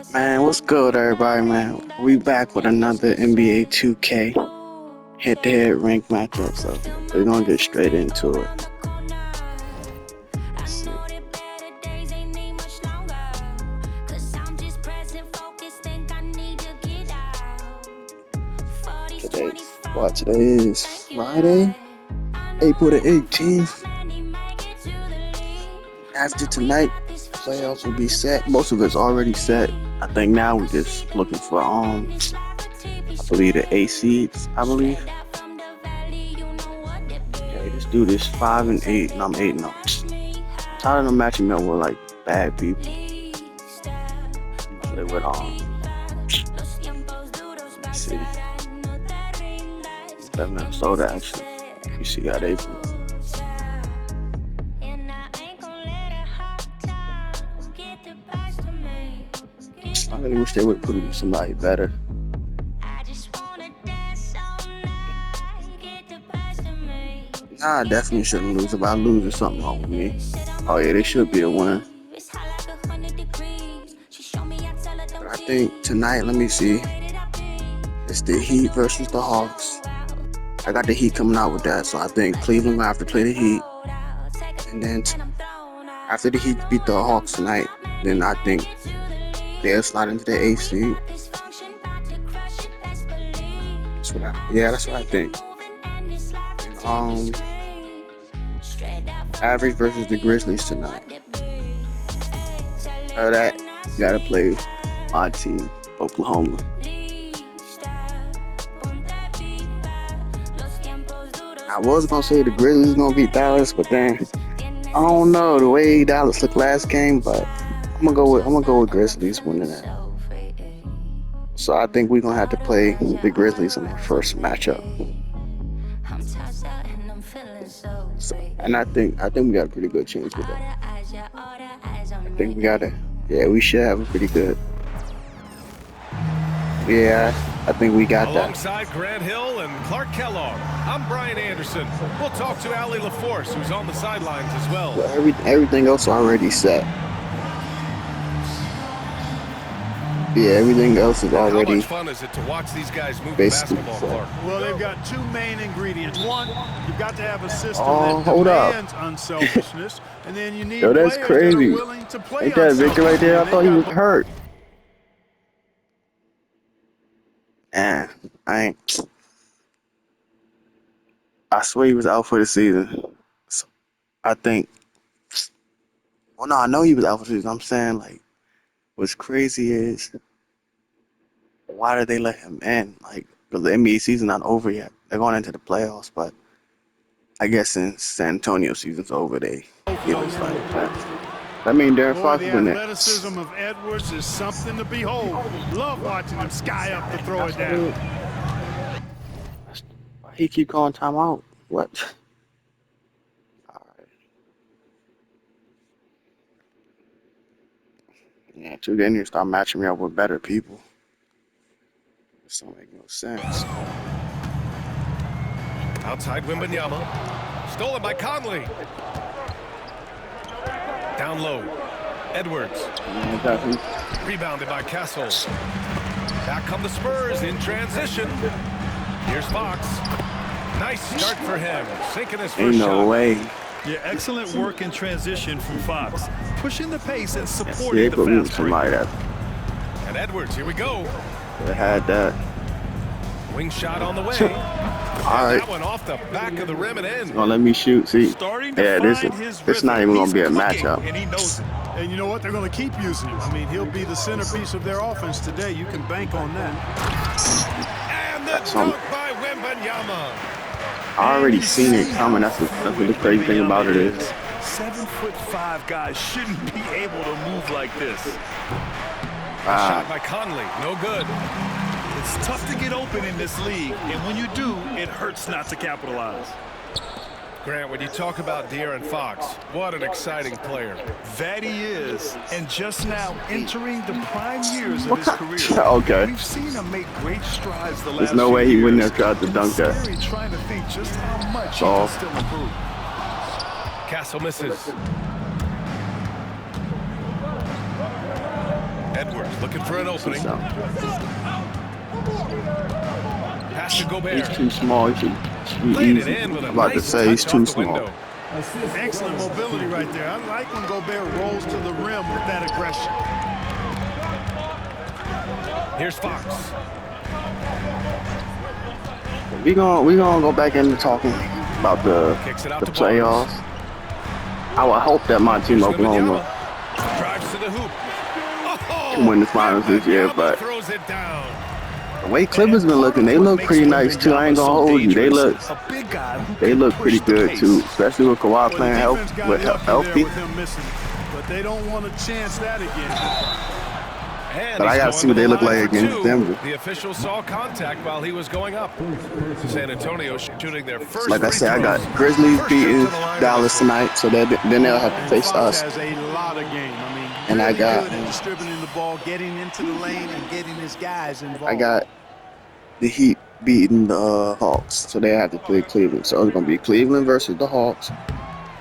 Man, what's good, everybody, man? We back with another NBA 2K head-to-head rank matchup, so we're gonna get straight into it. Let's see. Today is Friday, April the 18th. After tonight, playoffs will be set. Most of it's already set. I think now we're just looking for I believe the A seeds, I believe. Okay, let's do this 5 and 8, and I'm 8 and 0. I'm tired of them matching up with like bad people. Play with let's see. That Minnesota actually. You see how they play. I really wish they would put in somebody better. Nah, I definitely shouldn't lose. If I lose, there's something wrong with me. Oh yeah, they should be a win. But I think tonight, let me see. It's the Heat versus the Hawks. I got the Heat coming out with that, so I think Cleveland will have to play the Heat. And then after the Heat beat the Hawks tonight, then I think they'll slide into the 8th seed. That's what I think. Average versus the Grizzlies tonight. After that, you gotta play my team, Oklahoma. I was gonna say the Grizzlies gonna beat Dallas, but then I don't know the way Dallas looked last game, but I'm gonna go with Grizzlies winning that. So I think we're gonna have to play the Grizzlies in the first matchup. So, and I think we got a pretty good chance with that. I think we should have a pretty good. Yeah, I think we got that. Alongside Grant Hill and Clark Kellogg, I'm Brian Anderson. We'll talk to Ali LaForce, who's on the sidelines as well. Everything else already set. Yeah, everything else is already. How much fun is it to watch these guys move the basketball, Clark? Well, they've got two main ingredients. One, you've got to have a system that hold demands unselfishness, and then you need Yo, that's players crazy. that are willing to play Ain't that Victor right there? I thought he was hurt. Man, I swear he was out for the season. So I think. Well, no, I know he was out for the season. I'm saying, like, what's crazy is, why did they let him in? Like, because the NBA season's not over yet. They're going into the playoffs, but I guess since San Antonio season's over, they give us like that. I mean, Darren Fox the been there. athleticism of Edwards is something to behold. Love watching him sky up to throw it down. Why he keep calling timeout? What? All right. Yeah, too. They need to start matching me up with better people. This don't make no sense. Outside Wembanyama. Stolen by Conley. Down low. Edwards. Yeah, Rebounded by Castle. Back come the Spurs in transition. Here's Fox. Nice start for him. Sinking his first shot. Ain't no way. Yeah, excellent work in transition from Fox. Pushing the pace and They supporting put the me with fast break. somebody that And Edwards, here we go. had that. Wing shot on the way. All right. That one off the back of the rim and in. Gonna let me shoot. See, Starting to yeah, find his this not rhythm. even gonna be a He's matchup. clicking, and he knows it. And you know what? They're going to keep using him. I mean, he'll be the centerpiece of their offense today. You can bank on that. And the dunk by Wembanyama. I already seen it coming. That's what the crazy thing about it is. 7'5" guys shouldn't be able to move like this. Shot by Conley, no good. It's tough to get open in this league, and when you do, it hurts not to capitalize. Grant, when you talk about De'Aaron Fox, what an exciting player. That he is, and just now entering the prime years of his career. Okay. We've seen him make great strides the last There's no way he wouldn't have tried to dunk that. Scary trying to think just how much he So, can still improve. Castle misses. Edwards Looking for an opening. So, Pass to he's Gobert. too small. He should be Played it easy. in with a I'm about to nice say he's touch too off the small. window. Excellent mobility right there. I like when Gobert rolls to the rim with that aggression. Here's Fox. We gonna go back into talking about Kicks it out the to Barnes. playoffs. I would hope that my team Here's Oklahoma Wembanyama. Drives to the hoop. can win the finals this year, Wembanyama but throws it down. the way Clippers been looking, they look pretty nice too. I ain't gonna hold you. They look pretty good too, especially with Kawhi Well, the playing defense got lucky there healthy. with him missing, but they don't want to chance that again. And But I he's gotta going see what to they the look line like for against two. Denver. The official saw contact while he was going up. San Antonio shooting their first Like I free said, I got throws. Grizzlies First beating trip to the line of Dallas this one. tonight, so then they'll have to And face Fox us. has a lot of game. I mean, And I really got- good at distributing the ball, getting into the lane, and getting his guys involved. I got the Heat beating the Hawks, so they have to play Cleveland. So it's gonna be Cleveland versus the Hawks,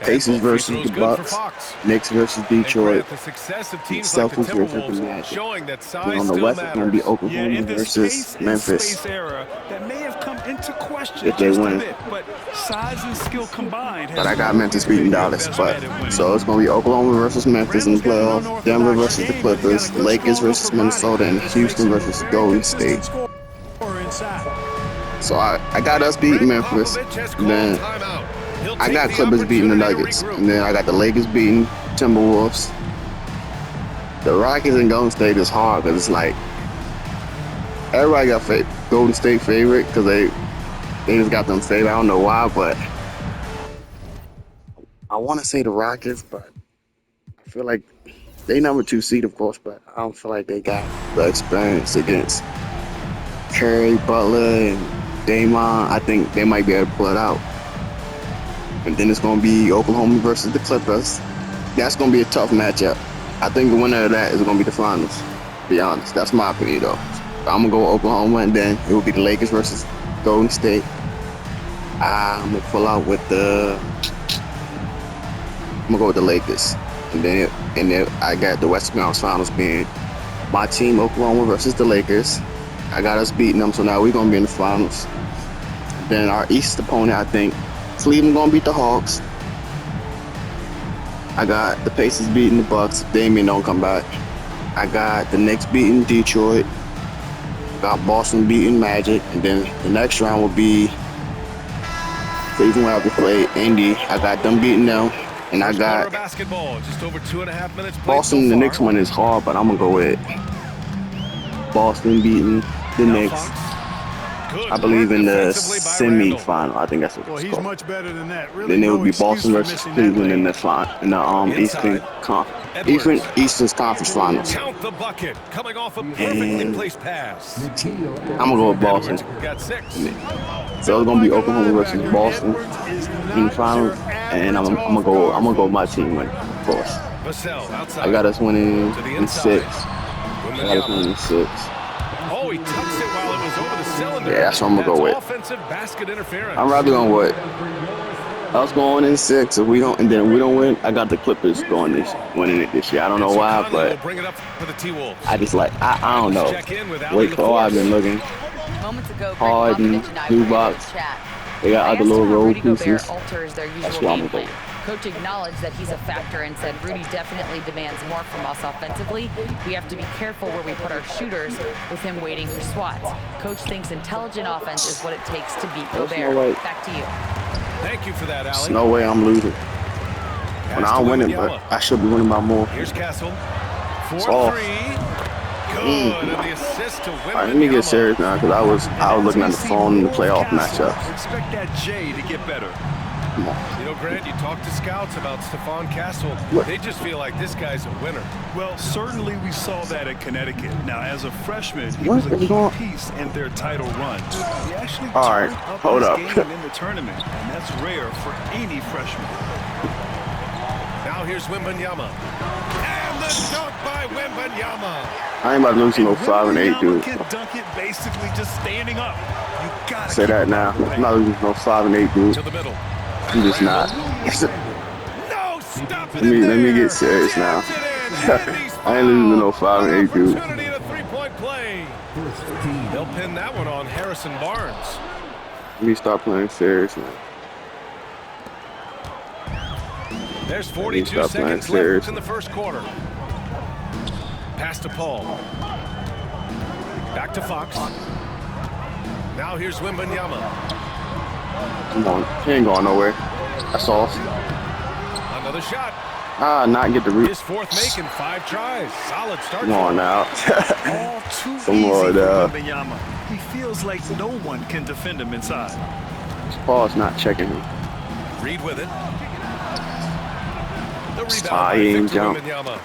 And Pacers both free versus throws the good for Bucks, Fox. Knicks versus And Detroit, Grant, the success of teams like the Celtics versus the Timberwolves Magic. showing that And size on the still West, it's gonna be matters. Oklahoma versus Memphis. Era that may have come into question If they just win. a bit, but size and skill combined. But I got Memphis beating Dallas, so it's gonna be Oklahoma versus Memphis in the playoffs, Denver versus the Clippers, Lakers versus Minnesota, and Houston versus Golden State. So I got us beating Memphis, and then I got Clippers beating the Nuggets, and then I got the Lakers beating Timberwolves. The Rockets and Golden State is hard because it's like everybody got Golden State favorite because they just got them favorite. I don't know why, but I want to say the Rockets, but I feel like they number 2 seed, of course, but I don't feel like they got the experience against Curry, Butler, and Draymond. I think they might be able to pull it out. And then it's going to be Oklahoma versus the Clippers. That's going to be a tough matchup. I think the winner of that is going to be the finals, to be honest. That's my opinion, though. I'm going to go with Oklahoma, and then it will be the Lakers versus Golden State. I'm going to pull out with I'm going to go with the Lakers. And then I got the Western Conference Finals being my team, Oklahoma, versus the Lakers. I got us beating them, so now we're going to be in the finals. Then our East opponent, I think, Cleveland going to beat the Hawks. I got the Pacers beating the Bucks if Damian don't come back. I got the Knicks beating Detroit. Got Boston beating Magic. And then the next round will be Cleveland will have to play Indy. I got them beating them. And I got basketball, just over 2.5 minutes played Boston. so The far. next one is hard, but I'm going to go with Boston beating the Now Knicks. Fox. Good I believe work in the defensively by Randall. semi-final. I think that's what Well, it's he's called. much better than that. Really, Then it no would be excuse Boston for versus missing Cleveland that in lead. the Inside. Eastern Conference Finals. Count the bucket, coming off a perfectly And placed pass. I'm gonna go with Boston. Edwards got 6. So it's gonna be Oklahoma versus Boston in the finals, and I'm gonna go with my team winning, of course. Vassell outside. I got us winning to the in inside. 6. I got us winning in 6. Oh, he tucks it while it was over the cylinder. Yeah, that's what I'm gonna go with. Offensive basket interference. I'm rather going with us going in 6. If we don't, and then we don't win, I got the Clippers winning it this year. I don't know why, Conley will but bring it up for the T-Wolves. I just like I don't know. Check in with Wait for I've been looking. Moments ago, Harden, Zubac. They got other little role pieces. Alters their That's usual what I'm game gonna plan. go. Coach acknowledged that he's a factor and said Rudy definitely demands more from us offensively. We have to be careful where we put our shooters with him waiting for swats. Coach thinks intelligent offense is what it takes to beat There's Gobert. no way. Back to you. Thank you for that, There's Allie. no way I'm losing. When I'm winning, but Wembanyama. I should be winning by more. Here's Castle. It's 4-3. off. Good. And the assist to Wembanyama. All right, let me get serious now, because I was looking at the phone in the playoff matchups. Expect that J to get better. Come on. You know, Grant, you talk to scouts about Stephon Castle. What? They just feel like this guy's a winner. Well, certainly we saw that at Connecticut. Now, as a freshman, he What was a is key going- piece in their title run. He actually All right, turned up hold his up. game in the tournament, and that's rare for any freshman. Now here's Wembanyama. And the dunk by Wembanyama. I ain't about to lose no 5 and 8, dude. Can dunk it basically just standing up. You gotta Say keep that it now. moving. I'm not losing no 5 and 8, dude. To the middle. I'm just not. No, stop it Let me in get there. serious now. Jams it in, and he's I ain't losing no fouled. 5 and 8, dude. Opportunity to They'll pin that one on Harrison Barnes. We start playing serious, man. There's 42 seconds left in the first quarter. Pass to Paul. Back to Fox. Now here's Wembanyama. Come on, he ain't going nowhere. That's off. Another shot. Not get the reach. His fourth make in 5 tries. Solid start. Come on now. All too Come easy on for now. Wembanyama. He feels like no one can defend him inside. Paul's not checking him. Reed with it. The rebound He by ain't Victor jump. Wembanyama.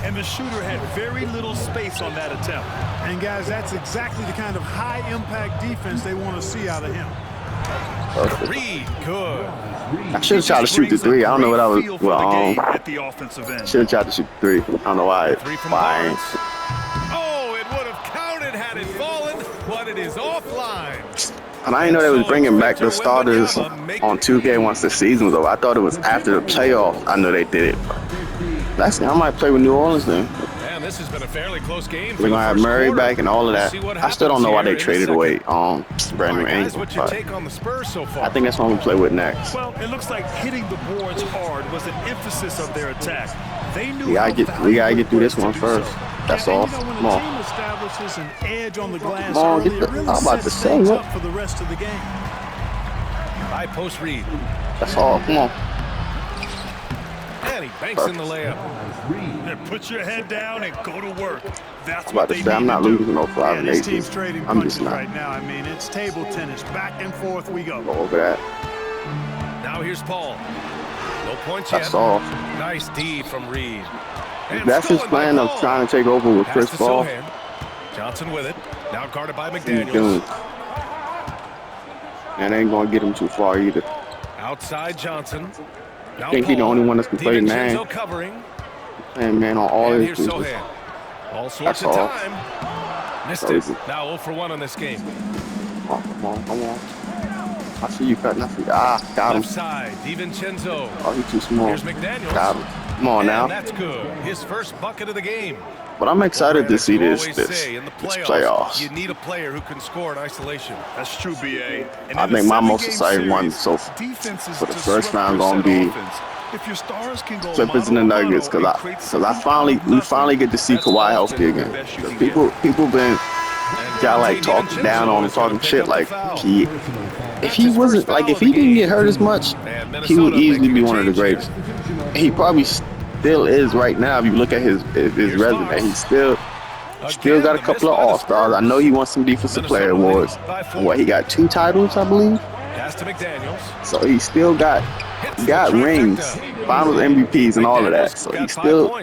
And the shooter had very little space on that attempt. And guys, that's exactly the kind of high-impact defense they want to see out of him. Reed, good. I should have tried to shoot the three. I don't know what I was. Well, at the offensive end. should have tried to shoot the three. I don't know why. Three from Why? Barnes. Oh, it would have counted had it fallen, but it is offline. And I didn't know they was bringing back the starters on 2K once the season was over. I thought it was after the playoffs. I know they did it. I might play with New Orleans then. Man, this has been a fairly close game. We're gonna have Murray back and all of that. I still don't know why they traded away Brandon Ingram. What's your take on the Spurs so far? I think that's what I'm gonna play with next. Well, it looks like hitting the boards hard was an emphasis of their attack. They knew We gotta get through this one first. That's all. You know, when Come a on. team establishes an edge on the glass Come on, early, get it the- really I'm about to sets say, things what? up for the rest of the game. High post Reed. That's all. Come on. And he banks in the layup. And put your head down and go to work. That's I'm what about to they say I'm need not to do. losing no 5 and This 8. team's trading I'm punches just not. right now. I mean, it's table tennis. Back and forth we go. Go over that. Now here's Paul. No points That's yet. all. Nice D from Reed. And That's his stolen by plan of Paul. trying to take over with Pass Chris to Paul. Sohan. Johnson with it. Now guarded by What he's doing. McDaniels. And ain't gonna get him too far either. Outside Johnson. Now I think he's the Paul. only one that can play man. DiVincenzo covering. And man, on all And his here's pieces. Sohan. All sorts That's of all. time. Missed it. Crazy. Now 0 for 1 on this game. Come on. I see you cutting. I see. Got him. Left side, DiVincenzo. Oh, he's too small. Here's McDaniels. Got him. Come on And now. that's good. His first bucket of the game. But I'm excited to see this Always say, in the playoffs. you need a player who can score in isolation. That's true, BA. And I in a think my most 7-game exciting one series, so defenses for the disrupt first round your gonna set be offense. If your stars can go Clippers and the mano a Nuggets, mano and because create we finally get to see That's Kawhi often healthy again. the best you 'Cause can people been got like talking down on him, talking shit like if he wasn't like if he didn't get hurt as much, he would easily be one of the greatest. He probably still is right now. If you look at his resume, he still got a couple of All-Stars. I know he won some Defensive Player awards. What, he got 2 titles, I believe. Pass to McDaniels. So he still got rings, Finals MVPs, and all of that. So he still,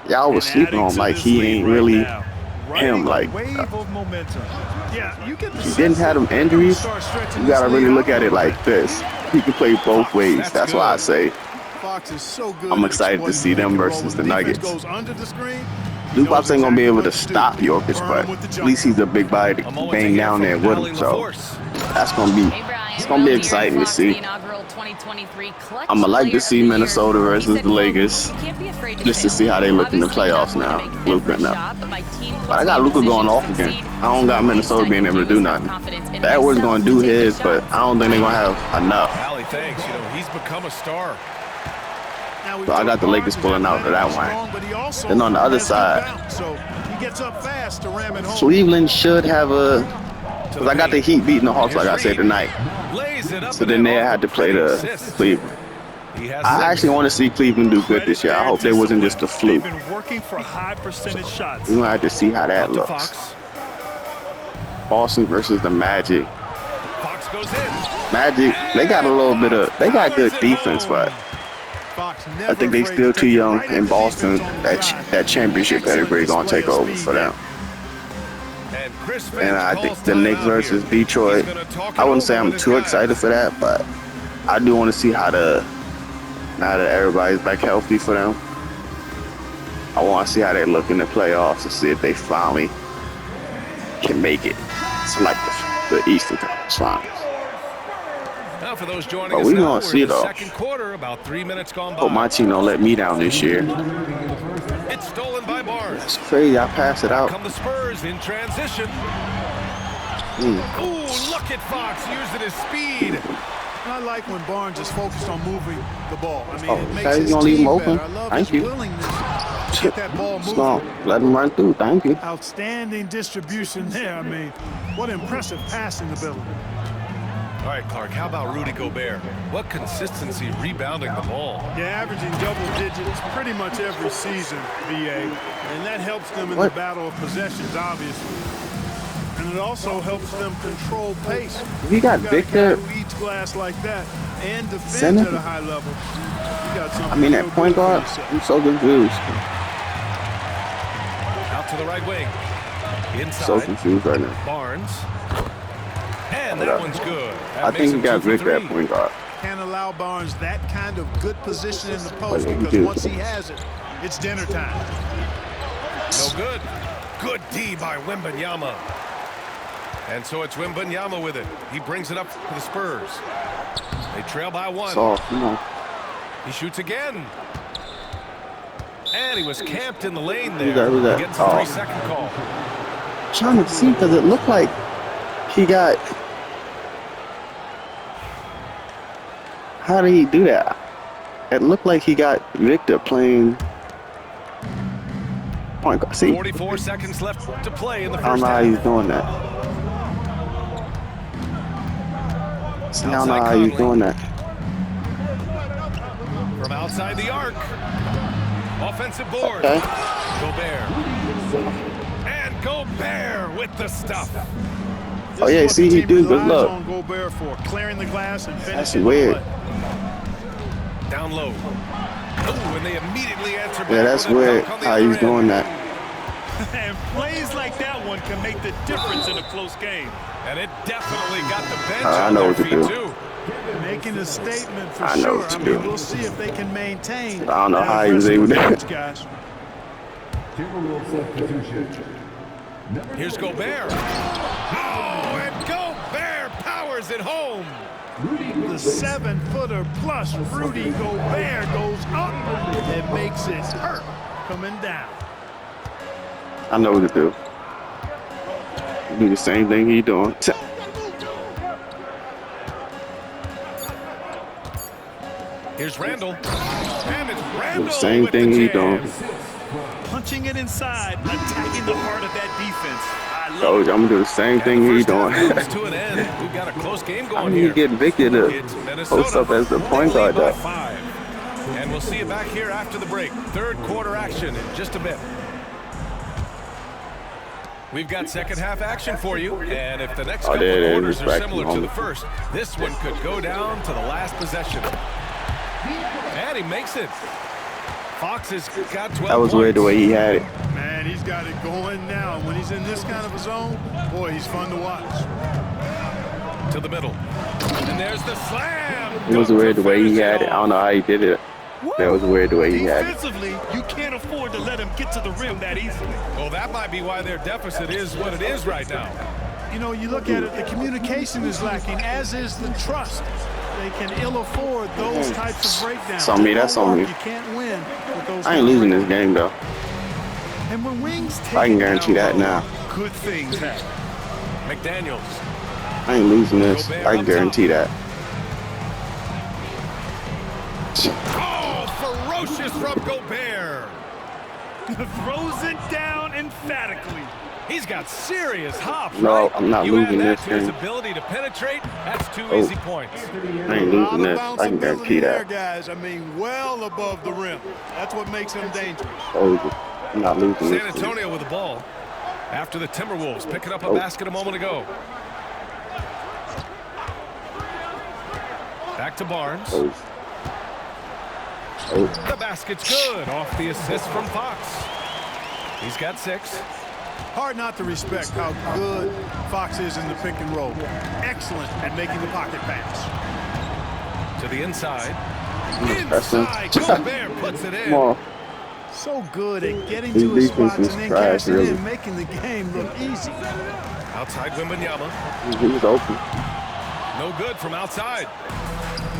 y'all was sleeping on him like he ain't really him. Like wave of momentum. Yeah, you get the he sense didn't have them injuries. start stretching You this gotta really league look at it like this. He can play both ways. That's why I say Fox is so good I'm at excited to exploiting see them pick and roll. versus When the defense Nuggets. goes under the screen, Luke knows ain't gonna be exactly able what to do. stop Jokic, Burn but him with the at least he's a big body to Samoa bang taking down it there from with Allie him. So LaForce. that's gonna be it's gonna be exciting to see. I'ma like to see Minnesota versus the Lakers, just to see how they look in the playoffs now. Luka now. But I got Luka going off again. I don't got Minnesota being able to do nothing. Edwards gonna do his, but I don't think they're gonna have enough. Allie, thanks. You know, he's become a star. So I got the Lakers pulling out of that one. Then on the other side, so he gets up fast to ram it home. Cleveland should have a. Cause I got the Heat beating the Hawks like I said tonight. Lays it up So then they had to play the Cleveland. I actually want to see Cleveland do good this year. I hope they wasn't just a fluke. They've been working for high percentage shots. We're gonna have to see how that looks. Fox. Boston versus the Magic. Fox goes in. Magic, they got a little bit of, they got good defense, but Fox I never think they afraid still to too take it young right in into Boston. defense on the drive. That championship pedigree gonna take over for them. And Chris And Finch I calls think the timeout Knicks versus here. Detroit. He's gonna talk I it wouldn't say over I'm with his too guys. excited for that, but I do want to see how now that everybody's back healthy for them. I want to see how they look in the playoffs to see if they finally can make it to like the Eastern Conference Finals. Now for those joining But us we now, gonna we're see in the though. second quarter, about 3 minutes gone by. Hope my team don't let me down this year. It's It's stolen by Barnes. It's crazy. I passed it Here out. come the Spurs in transition. Ooh, look at Fox using his speed. I like when Barnes is focused on moving the ball. I mean, Oh, it makes okay, his you gonna leave him team open? better. I love Thank his you. willingness to get that ball Just moving. gonna let him run through. Thank you. Outstanding distribution there. I mean, what impressive passing ability. All right, Clark, how about Rudy Gobert? What consistency rebounding the ball. Yeah, averaging double digits pretty much every season, VA. And that helps them in the battle of possessions, obviously. And it also helps them control pace. He got You got a guy Victor. who eats glass like that and defends Center. at a high level. You got something I mean, real that point good for guard, yourself. I'm so confused. Out to the right wing. Inside. So confused right now. Barnes. And that one's good. That I makes think he him got 2 for Victor 3. at point guard. Can't allow Barnes that kind of good position in the post Like, because dude. once he has it, it's dinner time. No good. Good D by Wembanyama. And so it's Wembanyama with it. He brings it up for the Spurs. They trail by 1. Soft, you know. He shoots again. And he was camped in the lane there. Who's that? He gets a Oh. 3-second call. Trying to see because it looked like he got. How did he do that? It looked like he got Victor playing point guard. See, 44 seconds left to play in the I don't first know how half. he's doing that. See, I don't know how he's doing that. From outside the arc. Offensive board. Okay. Gobert. And Gobert with the stuff. Oh yeah, see, he do good look. look. On Gobert for clearing the glass and That's finishing weird. the play. Down low. Oh, and they immediately answer back Yeah, that's with a weird dunk on the how other he's end. doing that. And plays like that one can make the difference in a close game. And it definitely got the bench I on know their what to feet do. too. Making a statement for I know sure. what to I mean, do. we'll see if they can maintain. I don't know that how he was aggressive able to- approach, guys. Here's Gobert. Oh, and Gobert powers it home. The 7-footer plus Rudy Gobert goes up and makes it hurt coming down. I know what to do. Do the same thing he doing. Here's Randall. And it's Randall The same with thing the he jam. doing. Punching it inside, attacking the heart of that defense. I love Told you, I'm gonna do the same And thing the he first half doing. comes to an end. We've got a close game I going need here. to get Victor to It's Minnesota. post up as the They point guard lead by though. 5. And we'll see you back here after the break. Third quarter action in just a bit. We've got second half action for you. And if the next couple there it of is. quarters It's are back similar to to the home. first, this one could go down to the last possession. And he makes it. Fox has got 12 That was weird the way he had it. Man, he's got it going now. When he's in this kind of a zone, boy, he's fun to watch. To the middle. And there's the slam. It was Dunk weird to the way he finish it had it. I off. don't know how he did it. That was weird the way he had it. Defensively, you can't afford to let him get to the rim that easily. Well, that might be why their deficit is what it is right now. You know, you look at it, the communication is lacking, as is the trust. They can ill afford those types of breakdowns. That's on me, that's on me. You can't win with those. I ain't losing this game though. And when Wings take I can it guarantee down that low, now. Good things happen. McDaniels. I ain't losing this. I can guarantee that. Oh, ferocious from Gobert. Throws it down emphatically. He's got serious hops, No, right? I'm not You losing add that this to his game. ability to penetrate, that's 2 Oh. easy points. I ain't A lot losing of this. I can bounceability guarantee there, that. guys. I mean, well above the rim. That's what makes him dangerous. Oh, I'm not losing San this. game. Antonio with the ball. After the Timberwolves picking up a Oh. basket a moment ago. Back to Barnes. Oh. Oh. The basket's good off the assist from Fox. He's got 6. Hard not to respect how good Fox is in the pick and roll. Excellent at making the pocket pass. To the inside. That's him. Inside, Gobert puts it in. Come on. So good at getting His to his defense spots is and then trash, cashing really. in, making the game look easy. Outside Wembanyama. He was open. No good from outside.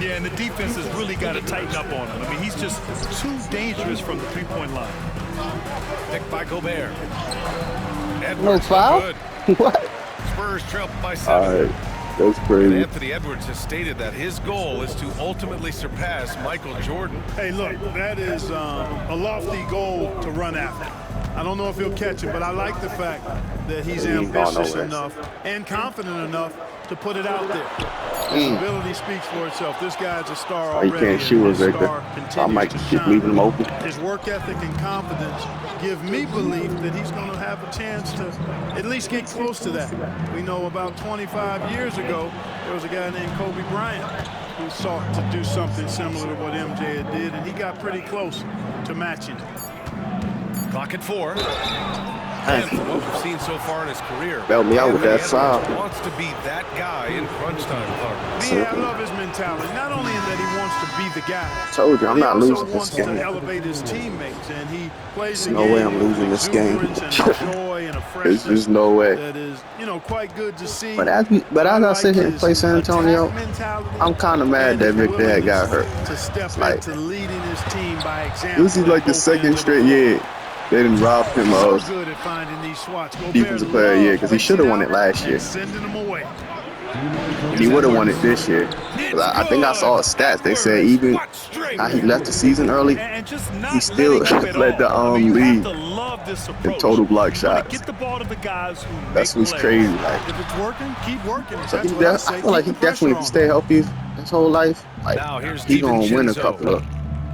Yeah, and the defense has really got to tighten up on him. I mean, he's just too dangerous from the three-point line. Picked by Gobert. No Edwards, foul? good. What? Spurs trail by All 7. right, that's And crazy. Anthony Edwards has stated that his goal is to ultimately surpass Michael Jordan. Hey, look, that is a lofty goal to run after. I don't know if he'll catch it, but I like the fact that he's He ain't going ambitious nowhere. enough and confident enough to put it out there. His ability speaks for itself. This guy's a star Oh, you already, can't shoot and us, his Victor. star I continues might to just leave him shine. open. His work ethic and confidence give me belief that he's going to have a chance to at least get close to that. We know about 25 years ago, there was a guy named Kobe Bryant who sought to do something similar to what MJ did, and he got pretty close to matching it. Clock at 4. And from what we've seen so far in his career, Bail me out with that Anthony foul. Edwards wants to be that guy in crunch time, Clark. Yeah, I love his mentality. Not only in that he wants to be the guy, Told you, I'm but he not also losing this wants to game. elevate his teammates, and he plays There's the no way game I'm with losing this game. exuberance and a joy and a There's freshness just no way. that is, quite good to see. But as I sit here and play San Antonio, I'm kind of mad that Victor had got hurt. To step Like, into leading his team by example. this is like the at both second ends of the straight floor. year they didn't rob him So of good at finding these swats. Defensive Player of the Year because he should have won it last year. Sending them away. He would have won it this year. 'Cause I think I saw his stats. They said even how he left the season early, And just not he still letting up at led the all. I mean, you have lead to love this in approach. total block You wanna shots. Get the ball to the guys who That's make what's plays. crazy. Like, If it's working, keep working. so That's he what I I say. feel like he Keep the pressure definitely, if he on. stay healthy his whole life, like Now here's he gonna win a DiVincenzo. couple of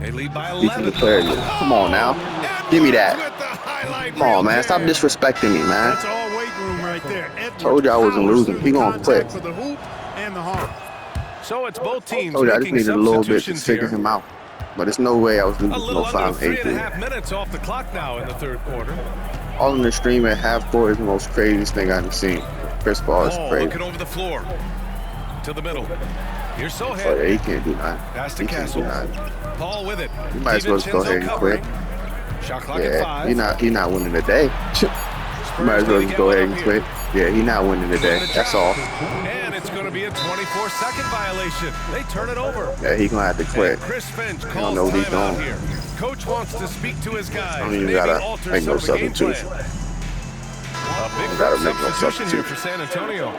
They lead by 11. Defensive Player of the Year. Come on now, give me that. With the highlight Come on, reel man, stop jam. disrespecting me, man. That's all weight room right there. Edwards Told you I wasn't powers losing. through He the gonna contact quit. For the hoop and the harm. So it's both teams Told you I just making needed a little bit to substitutions figure here. him out. But there's no way I was A losing little no under 5-8. 3.5 minutes off the clock now in the third quarter. All in the stream at half court is the most craziest thing I've seen. Chris Paul is Ball crazy. looking over the floor to the middle. Here's So yeah, Sohan. he can't do nothing. Pass to He can't do Castle. nothing. Paul with it. You might as well just go ahead and quit. Shot clock at Yeah, 5. he not winning the day. You might as well just go ahead and quit. Yeah, he not winning the day. That's all. And it's going to be a 24-second violation. They turn it over. Yeah, he gonna have to quit. And Chris Finch don't calls know what he's timeout doing. here. Coach wants to speak to his guys. I don't even maybe gotta alter make no some of the game plan. substitution. A big Gotta make no substitution here substitution. for San Antonio.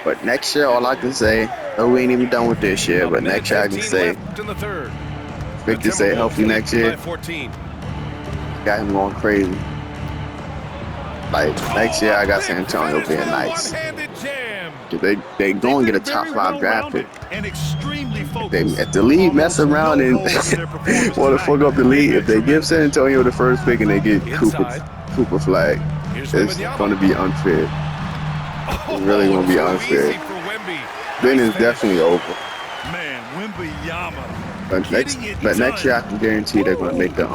But next year, all I can say, no, we ain't even done with this year. But next year, I can 15 say, left in the third. Victor The say Timberwolves healthy lead next by year. 14. Got him going crazy. Like next year, I got San Antonio being nice. One-handed jam. They going to get a top 5 draft pick. And extremely focused. If the league mess around and want to fuck up the league, if they give San Antonio the first pick and they get Cooper Flag, Here's it's Wembanyama. going to be unfair. It's really going to be Too unfair. easy for Wemby. Then Nice it's finish. definitely over. Man, Wembanyama. But next year, I can guarantee they're going to make the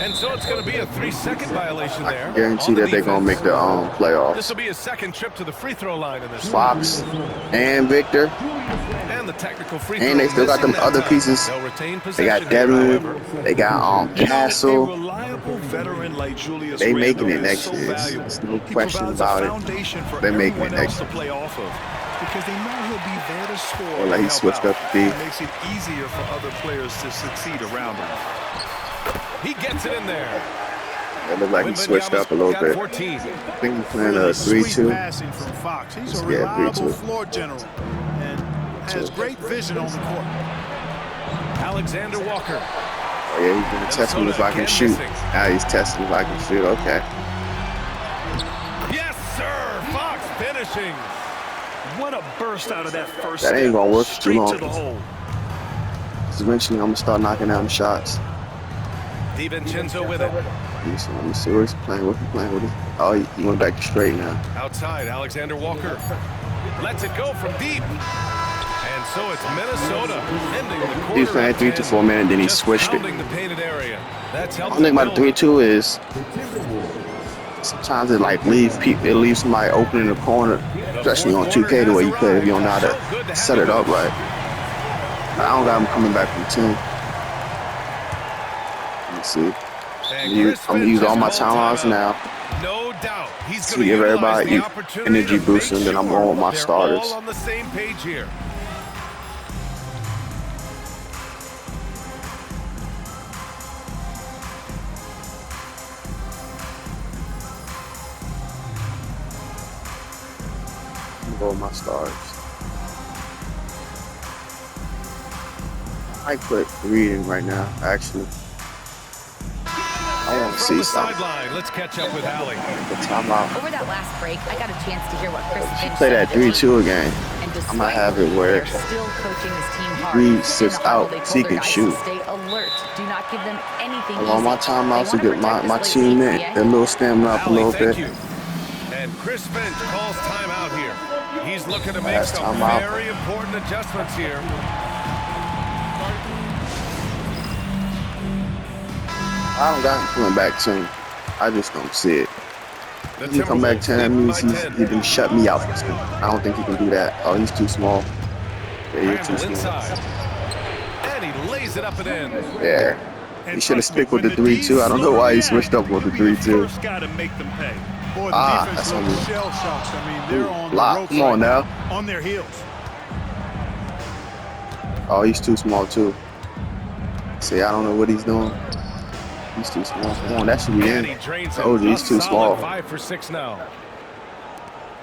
And so it's going to be a 3-second violation I there. can guarantee on the that they're going to make defense. the This playoffs. will be his second trip to the free throw line in this. Fox and Victor, And the technical free throw. and they still got them missing that other time. pieces. They'll retain They possession got here, Devin, however. they got A Castle. reliable veteran like Julius They Randle making it is next so year. valuable. There's no He question provides about a it. foundation for They're making everyone it next else to year. play off of because they know he'll be there to score. Or like and he help switched out. up the D. It makes it easier for other players to succeed around him. He gets it in there. It looked like he switched up a little Got bit. 14. I think he's playing a Really sweet 3-2. passing from Fox. He's a Yeah, reliable 3-2. floor general and has great vision on the court. Alexander Walker. Oh yeah, he's gonna test me if I can shoot. Now he's testing if I can shoot. Okay. Yes, sir. Fox finishing. What a burst out of that first That ain't step. gonna work too Straight long. to the hole. 'Cause eventually I'm gonna start knocking down shots. DiVincenzo with it. Let me see where he's playing. What he playing with it? Oh, he went back to straight now. Outside, Alexander Walker. Lets it go from deep. And so it's Minnesota ending the quarter. He was playing at 3-2 10, for a minute, then he just switched it. pounding the painted area. That's The helped only thing about the build. 3-2 is sometimes it like it leaves somebody open in the corner, especially on 2K the way you play if you don't know how to set it up right. I don't got him coming back from 10. Let me see. And I'm Chris gonna use Finch all my has called timeouts timeout. now No doubt. He's to going to give utilize everybody the opportunity energy to boost, make and then I'm sure going with my they're starters. all on the same page here. I'm going with my stars. I put reading right now, actually. I want to From see the something. sideline, let's catch up with Allie. The timeout. Over that last break, I got a chance to hear what Chris Finch Play said that to the team. 3-2 again. And I might despite have it believing where they're still coaching this team hard, read in six the huddle, out, they so told he their can guys shoot. to stay alert. Do not give them anything I want my easy. timeouts to They get wanna my protect this team late in. game, Their little stamina up a Allie, little thank bit. you. And Chris Finch calls timeout here. He's looking to make Last some timeout. very important adjustments here. I don't got him coming back soon. I just don't see it. The If he come back Timberwolves 10, that lead means by 10. he can shut me out for school. I don't think he can do that. Oh, he's too small. Yeah, you're too Randall small. inside. And he lays it up and in. Yeah. He should have stick with the 3-2. I don't know why he switched up with the 3-2. First guy to make them pay. Boy, the defense That's on me. looks shell-shocked. I mean, they're on the Block. ropes Come on right now. on their heels. Oh, he's too small too. See, I don't know what he's doing. He's too small. Come on, that should be And in. he drains it. Oh, he's A too solid small. 5 for 6 now.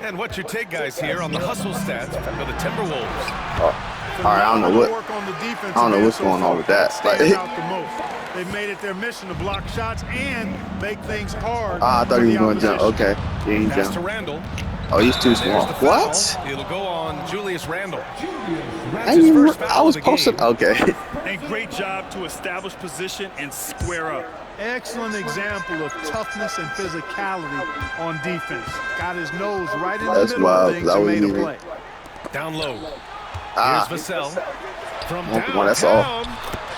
And what's your take, guys, here on the hustle stats for the Timberwolves? Oh. All right, I don't know what. Work on the defense I don't know what's so going on far. with that. Stands Like, out the most. They've made it their mission to block shots and make things hard. I thought for he was the going to jump. opposition. Okay, he ain't Pass to jump. Randall. Oh, he's too There's small. the foul. What? It'll go on Julius Randall. That's I his didn't even. first I foul was of the posted. game. Okay. And great job to establish position and square up. Excellent example of toughness and physicality on defense. Got his nose right in the That's middle wild, of things 'cause I and wasn't made a even- play. Down low. Ah. Here's Vassell. From Come downtown. on, that's all.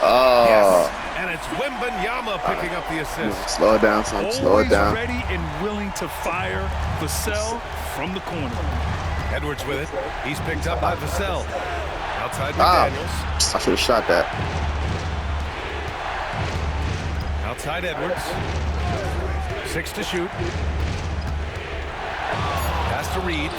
Oh. Yes. And it's Wembanyama picking up the assist. Slow it down, son. Slow it Always down. ready and willing to fire Vassell from the corner. Edwards with it. He's picked up by Vassell. Outside Ah. McDaniels. I should have shot that. Outside Edwards. 6 to shoot. Pass to Reed.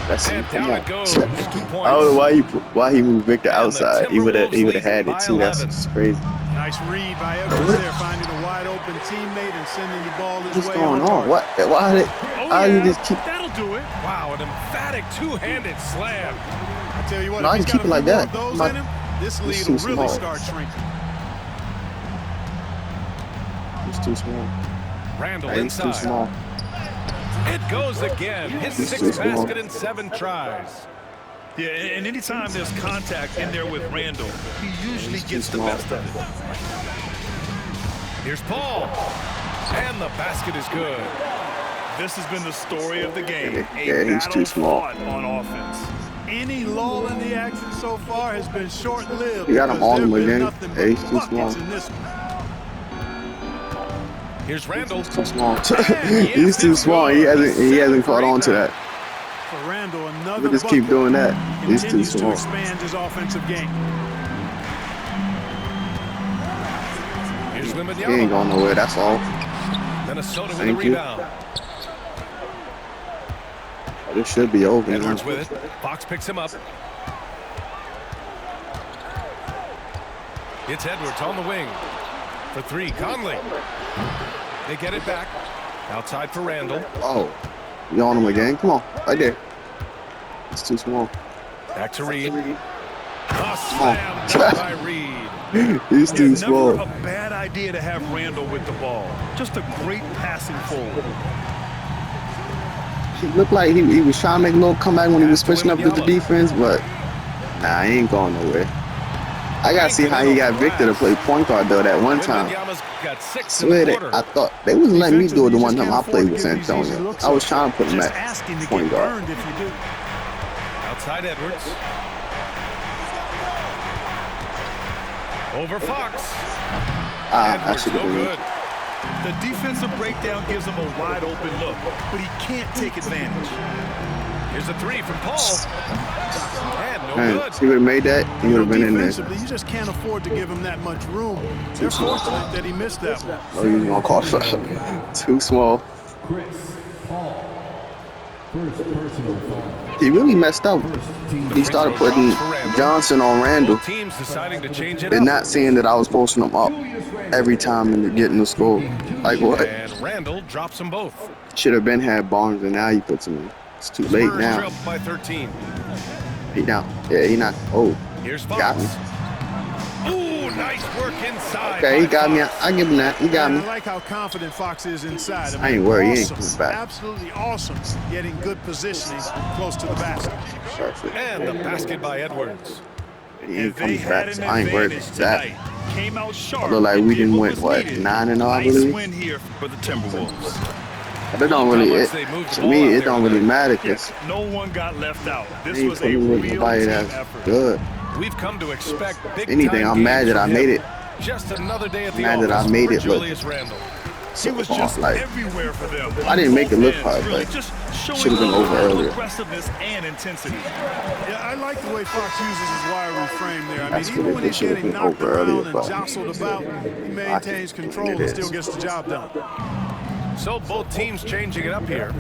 That's And it. Come down on. it goes. 2 points. I don't know why he moved Victor And the outside. He would have Timberwolves had lead it too. by That's 11. just crazy. Nice read by Edwards there, finding a wide open teammate and sending the ball his What's way going on on? target. What? Why did? Oh, How yeah, you just keep? that'll do it. Wow, an emphatic two-handed slam. I tell you what, No, if I he's can got keep it a like few more that. of those My- in him, this He's lead too will really small. start shrinking. He's too small. Randall Hey, he's too inside. small. It goes again. His He's 6th too small. basket in 7 tries. Yeah, and anytime there's contact in there with Randall, he usually too gets the small. best of it. Here's Paul. And the basket is good. This has been the story of the game. Yeah, he's battle too small. fought on offense. Any lull in the action so far has been short-lived. You got him because on him there have been again. nothing Yeah, he's but too small. buckets in this one. Here's Randall. Too small. yes, He's too it's small. good. He hasn't caught Great on to night. that. For Randall, another We'll just keep bucket. doing that. He's too Continues to small. expand his offensive game. Here's He ain't Wembanyama. going nowhere. That's all. Minnesota with Thank a you. rebound. This should be over. Edwards now. with it. Fox picks him up. It's Edwards on the wing. For 3, Conley. They get it back. Outside for Randall. Oh, you on him again? Come on, right there. It's too small. Back to Reed. A Oh. slam dunk by Reed. He's too Never small. a bad idea to have Randall with the ball. Just a great passing forward. He looked like he was trying to make a little comeback when he was switching up with the defense, but nah, he ain't going nowhere. I gotta see how he got Victor to play point guard though that one time. Wembanyama's got 6 in Swear the that quarter. I thought they wasn't letting me do it the one time I Defensively, played you with just can't San afford to give these easy Antonio. looks I was up. trying to put him Just at asking to point get guard. burned if you do. Outside Edwards. Over Fox. I Edwards, should no have been. good. The defensive breakdown gives him a wide open look, but he can't take advantage. Here's a 3 from Paul. And no Man, good. if he would have made that, he would have been in there. Defensively, you just can't afford to give him that much room. They're fortunate that he missed that one. Oh, you gonna call for too small. He really messed up. He started putting Johnson on Randall Both teams deciding to change it and up. not seeing that I was posting him up every time and getting the score. Like what? And Randall drops them both. Should have been had Barnes and now he puts him in. It's too The late Spurs now. trail by 13. He down. Yeah, he not. Oh, Here's got me. Fox. Ooh, nice work inside Okay, by he got me. Fox. I give him that. He got And me. I like how confident Fox is inside. I ain't worried. He ain't coming Awesome, back. absolutely awesome, getting good positioning close to the basket. Perfect. And the basket by Edwards. He And ain't they coming had back, an so I ain't worried advantage about that. tonight. Came out sharp. Although, like, and we did didn't win, was what, needed. 9-0, I Nice believe? win here for the Timberwolves. But it don't Look how really, much they moved the to ball me, out it there don't really tonight. matter Yeah, because no one got left out. This they ain't was a putting with real nobody team that's effort. good. We've come to expect big Anything, time I'm mad games that I from made him. it. Just another day at I'm the mad that I office made for it look Julius Randle. He so was hard. just Like, everywhere for them. I didn't make it look Both hard, ends, really, but just showing should have been a over little earlier. aggressiveness and intensity. Yeah, I like the way Fox uses his wiry frame there. I mean, That's even what when it he's should have getting been knocked over earlier, around and but jostled about, he I can't. maintains I mean, control it and still is. gets the job done. So both teams changing it up here.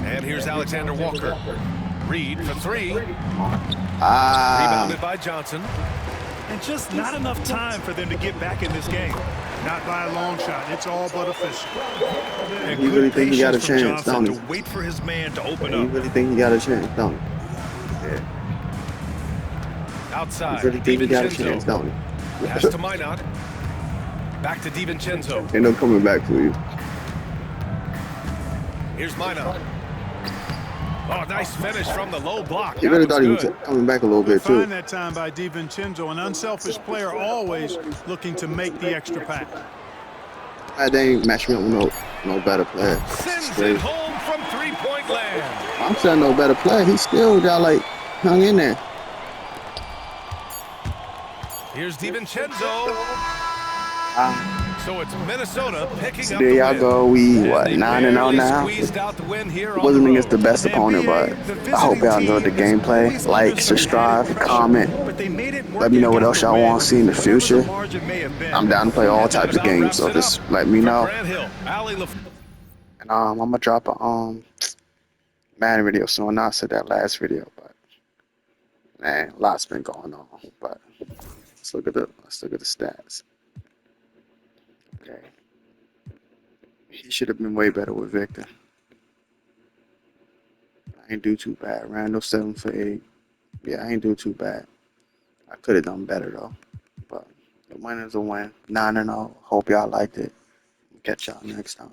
And here's Alexander Walker. Reed for three. Ah, Rebounded by Johnson. And just not enough time for them to get back in this game. Not by a long shot. It's all but official. And you good really think he got a patience from chance, Johnson don't to he? wait for his man to open Yeah, you up. really think he got a chance, don't he? Yeah, you Outside. really think he got a chance, DiVincenzo. don't he? Pass to Minot. Back to DiVincenzo. Ain't no coming back for you. Here's Minot. Oh, nice finish from the low block. He That really was thought he was good. coming back a little Good bit too. find that time by DiVincenzo, an unselfish player always looking to make the extra pass. They ain't match me up with no better player. It's Sends it crazy. home from three-point land. I'm saying no better player. He still got like hung in there. Here's DiVincenzo. So it's Minnesota picking So up there the y'all win. go. We And what they 9-0 barely now. squeezed out the win here It on the wasn't against the road. best opponent, but the I hope visiting y'all enjoyed the team is gameplay. always Like, under some added subscribe, pressure, comment. but they made it Let me working know what against else the y'all want to see in the Reds, whatever the future. margin may have been. I'm down to play all And that types of about games, wraps so it up just let me for know. Grant Hill. Allie And I'm gonna drop a Madden video soon. I said that last video, but man, a lot's been going on. But let's look at the stats. Okay, he should have been way better with Victor. I ain't do too bad. Randall 7 for 8. Yeah, I ain't do too bad. I could have done better though. But the win is a win. 9-0. Hope y'all liked it. Catch y'all next time.